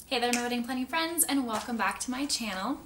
Hey there, my wedding planning friends, and welcome back to my channel.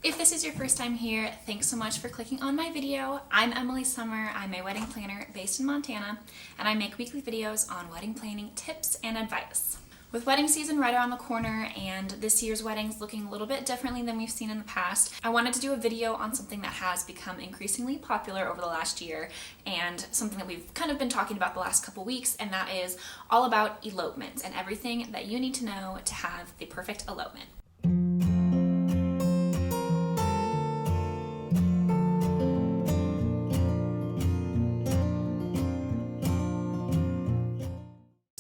If this is your first time here, thanks so much for clicking on my video. I'm Emily Summer. I'm a wedding planner based in Montana, and I make weekly videos on wedding planning tips and advice. With wedding season right around the corner and this year's weddings looking a little bit differently than we've seen in the past, I wanted to do a video on something that has become increasingly popular over the last year and something that we've kind of been talking about the last couple weeks, and that is all about elopements and everything that you need to know to have the perfect elopement.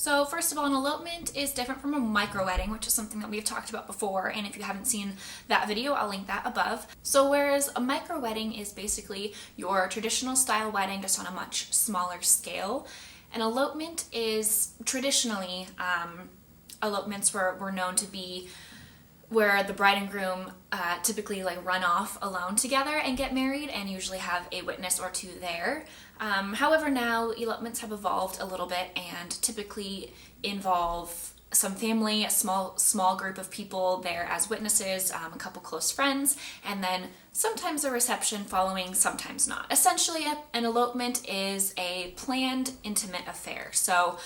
So first of all, an elopement is different from a micro wedding, which is something that we've talked about before, and if you haven't seen that video, I'll link that above. So whereas a micro wedding is basically your traditional style wedding just on a much smaller scale, an elopement is traditionally, elopements were known to be where the bride and groom typically run off alone together and get married and usually have a witness or two there. However, now elopements have evolved a little bit and typically involve some family, a small group of people there as witnesses, a couple close friends, and then sometimes a reception following, sometimes not. Essentially, an elopement is a planned, intimate affair. So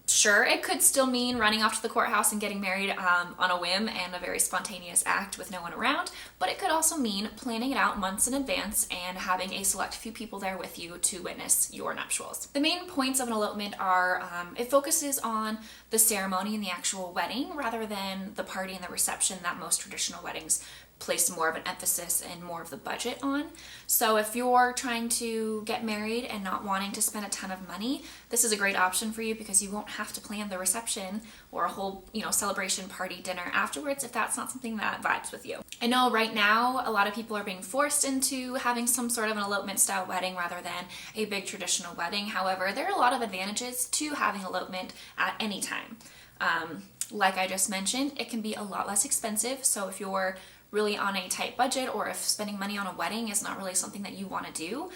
sure, it could still mean running off to the courthouse and getting married on a whim and a very spontaneous act with no one around, but it could also mean planning it out months in advance and having a select few people there with you to witness your nuptials. The main points of an elopement are it focuses on the ceremony and the actual wedding rather than the party and the reception that most traditional weddings place more of an emphasis and more of the budget on. So if you're trying to get married and not wanting to spend a ton of money, this is a great option for you because you won't have to plan the reception or a whole, celebration party dinner afterwards if that's not something that vibes with you. I know right now a lot of people are being forced into having some sort of an elopement style wedding rather than a big traditional wedding. However, there are a lot of advantages to having elopement at any time. Like I just mentioned, it can be a lot less expensive. So if you're really on a tight budget, or if spending money on a wedding is not really something that you want to do,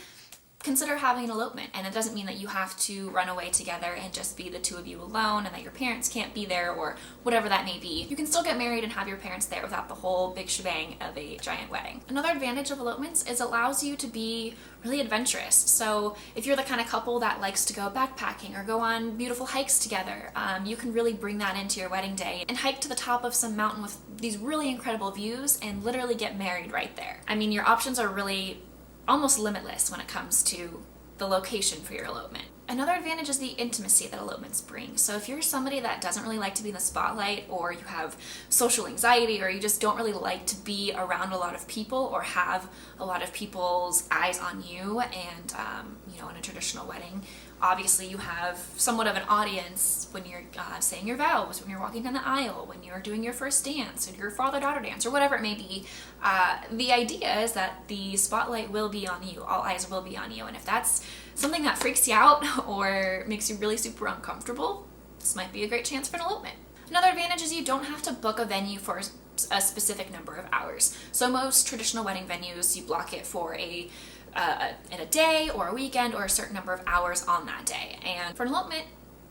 consider having an elopement. And it doesn't mean that you have to run away together and just be the two of you alone and that your parents can't be there or whatever that may be. You can still get married and have your parents there without the whole big shebang of a giant wedding. Another advantage of elopements is it allows you to be really adventurous. So if you're the kind of couple that likes to go backpacking or go on beautiful hikes together, you can really bring that into your wedding day and hike to the top of some mountain with these really incredible views and literally get married right there. I mean, your options are really almost limitless when it comes to the location for your elopement. Another advantage is the intimacy that elopements bring. So if you're somebody that doesn't really like to be in the spotlight, or you have social anxiety, or you just don't really like to be around a lot of people or have a lot of people's eyes on you, and in a traditional wedding, obviously you have somewhat of an audience when you're saying your vows, when you're walking down the aisle, when you're doing your first dance, or your father-daughter dance, or whatever it may be. The idea is that the spotlight will be on you, all eyes will be on you, and if that's something that freaks you out or makes you really super uncomfortable, this might be a great chance for an elopement. Another advantage is you don't have to book a venue for a specific number of hours. So most traditional wedding venues, you block it for in a day or a weekend or a certain number of hours on that day. And for an elopement,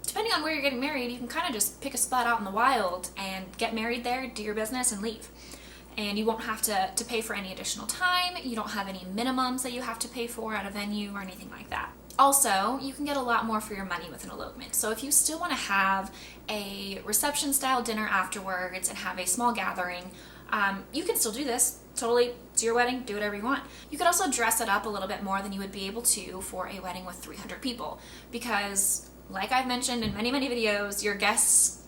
depending on where you're getting married, you can kind of just pick a spot out in the wild and get married there, do your business, and leave. And you won't have to pay for any additional time. You don't have any minimums that you have to pay for at a venue or anything like that. Also, you can get a lot more for your money with an elopement. So if you still want to have a reception style dinner afterwards and have a small gathering, you can still do this. Totally, it's your wedding, do whatever you want. You could also dress it up a little bit more than you would be able to for a wedding with 300 people. Because, like I've mentioned in many, many videos, your guest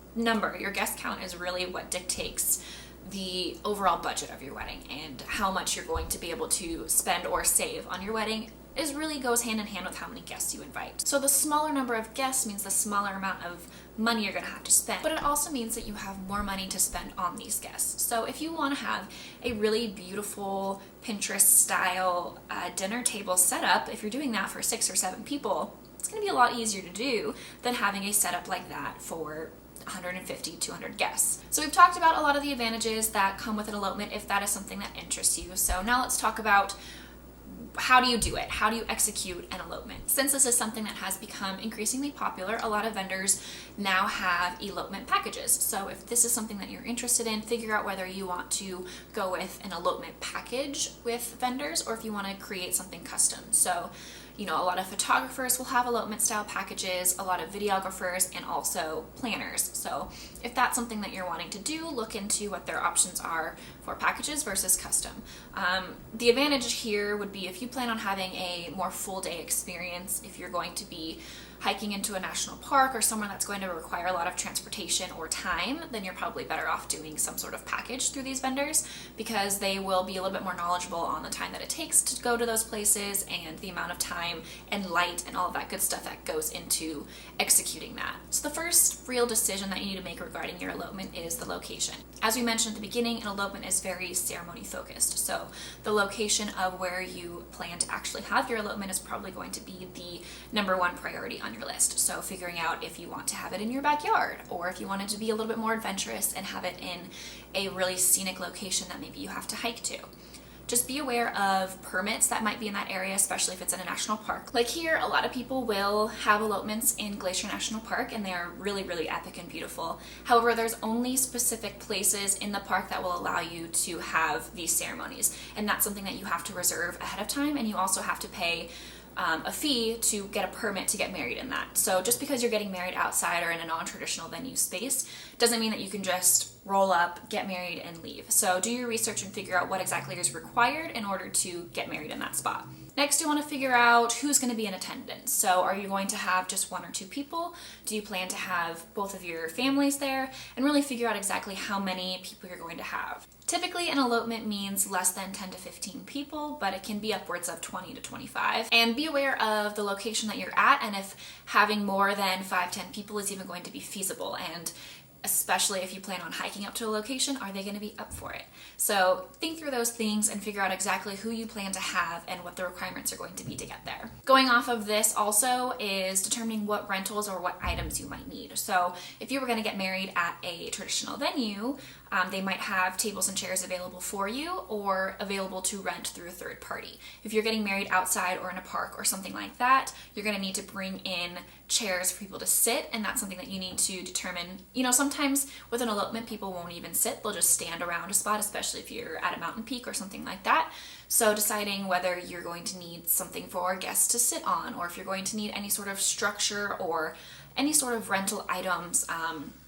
count is really what dictates the overall budget of your wedding, and how much you're going to be able to spend or save on your wedding really goes hand in hand with how many guests you invite. So the smaller number of guests means the smaller amount of money you're going to have to spend, but it also means that you have more money to spend on these guests. So if you want to have a really beautiful Pinterest style dinner table set up, if you're doing that for 6 or 7 people, it's going to be a lot easier to do than having a setup like that for 150, 200 guests. So we've talked about a lot of the advantages that come with an elopement if that is something that interests you. So now let's talk about how do you do it? How do you execute an elopement? Since this is something that has become increasingly popular, a lot of vendors now have elopement packages. So if this is something that you're interested in, figure out whether you want to go with an elopement package with vendors or if you want to create something custom. So, you know, a lot of photographers will have elopement style packages, a lot of videographers, and also planners. So if that's something that you're wanting to do, look into what their options are for packages versus custom. The advantage here would be if you plan on having a more full day experience, if you're going to be hiking into a national park or somewhere that's going to require a lot of transportation or time, then you're probably better off doing some sort of package through these vendors because they will be a little bit more knowledgeable on the time that it takes to go to those places and the amount of time and light and all of that good stuff that goes into executing that. So the first real decision that you need to make regarding your elopement is the location. As we mentioned at the beginning, an elopement is very ceremony focused. So the location of where you plan to actually have your elopement is probably going to be the number one priority on your list. So figuring out if you want to have it in your backyard or if you want it to be a little bit more adventurous and have it in a really scenic location that maybe you have to hike to. Just be aware of permits that might be in that area, especially if it's in a national park. Like here, a lot of people will have elopements in Glacier National Park and they're really, really epic and beautiful. However, there's only specific places in the park that will allow you to have these ceremonies. And that's something that you have to reserve ahead of time, and you also have to pay a fee to get a permit to get married in that. So just because you're getting married outside or in a non-traditional venue space doesn't mean that you can just roll up, get married, and leave. So do your research and figure out what exactly is required in order to get married in that spot. Next, you want to figure out who's going to be in attendance. So are you going to have just one or two people? Do you plan to have both of your families there? And really figure out exactly how many people you're going to have. Typically, an elopement means less than 10 to 15 people, but it can be upwards of 20 to 25. And be aware of the location that you're at and if having more than 5-10 people is even going to be feasible. And especially if you plan on hiking up to a location, are they going to be up for it? So think through those things and figure out exactly who you plan to have and what the requirements are going to be to get there. Going off of this also is determining what rentals or what items you might need. So if you were going to get married at a traditional venue, they might have tables and chairs available for you or available to rent through a third party. If you're getting married outside or in a park or something like that, you're going to need to bring in chairs for people to sit, and that's something that you need to determine. You know, sometimes with an elopement, people won't even sit, they'll just stand around a spot, especially if you're at a mountain peak or something like that. So deciding whether you're going to need something for guests to sit on, or if you're going to need any sort of structure or any sort of rental items,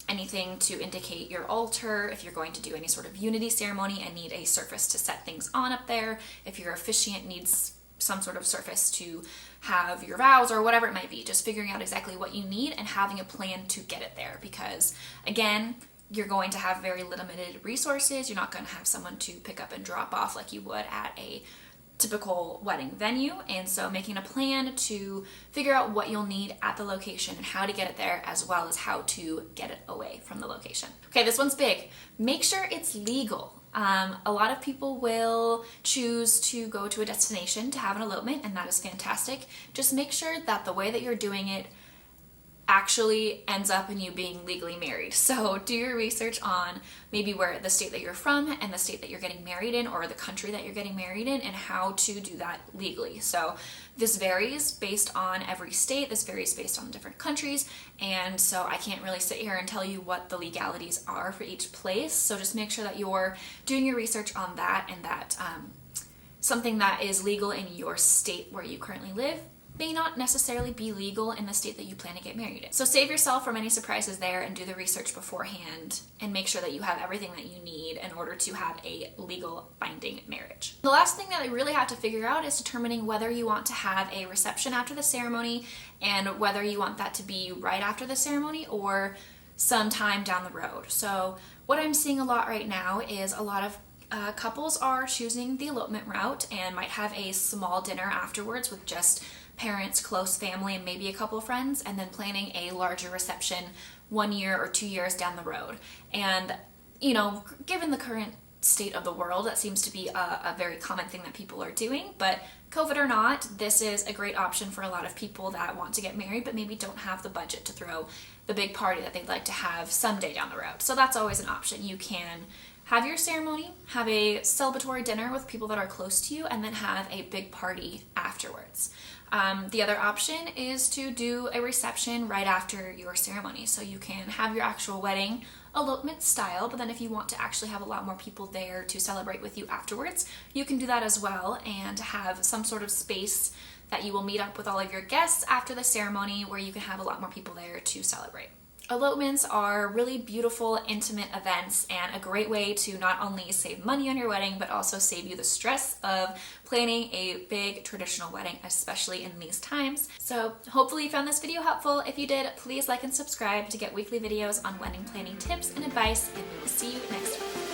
anything to indicate your altar, if you're going to do any sort of unity ceremony and need a surface to set things on up there, if your officiant needs some sort of surface to have your vows or whatever it might be, just figuring out exactly what you need and having a plan to get it there, because again, you're going to have very limited resources. You're not going to have someone to pick up and drop off like you would at a typical wedding venue, and so making a plan to figure out what you'll need at the location and how to get it there, as well as how to get it away from the location. Okay, this one's big. Make sure it's legal. A lot of people will choose to go to a destination to have an elopement, and that is fantastic. Just make sure that the way that you're doing it actually ends up in you being legally married. So do your research on maybe where the state that you're from and the state that you're getting married in, or the country that you're getting married in, and how to do that legally. So this varies based on every state, this varies based on different countries, and so I can't really sit here and tell you what the legalities are for each place. So just make sure that you're doing your research on that, and that something that is legal in your state where you currently live may not necessarily be legal in the state that you plan to get married in. So save yourself from any surprises there and do the research beforehand and make sure that you have everything that you need in order to have a legal binding marriage. The last thing that I really have to figure out is determining whether you want to have a reception after the ceremony and whether you want that to be right after the ceremony or sometime down the road. So what I'm seeing a lot right now is a lot of couples are choosing the elopement route and might have a small dinner afterwards with just parents, close family, and maybe a couple of friends, and then planning a larger reception 1 year or 2 years down the road. And, you know, given the current state of the world, that seems to be a very common thing that people are doing. But COVID or not, this is a great option for a lot of people that want to get married but maybe don't have the budget to throw the big party that they'd like to have someday down the road. So that's always an option. You can have your ceremony, have a celebratory dinner with people that are close to you, and then have a big party afterwards. The other option is to do a reception right after your ceremony. So you can have your actual wedding elopement style, but then if you want to actually have a lot more people there to celebrate with you afterwards, you can do that as well and have some sort of space that you will meet up with all of your guests after the ceremony where you can have a lot more people there to celebrate. Elopements are really beautiful, intimate events and a great way to not only save money on your wedding, but also save you the stress of planning a big traditional wedding, especially in these times. So hopefully you found this video helpful. If you did, please like and subscribe to get weekly videos on wedding planning tips and advice, and we will see you next week.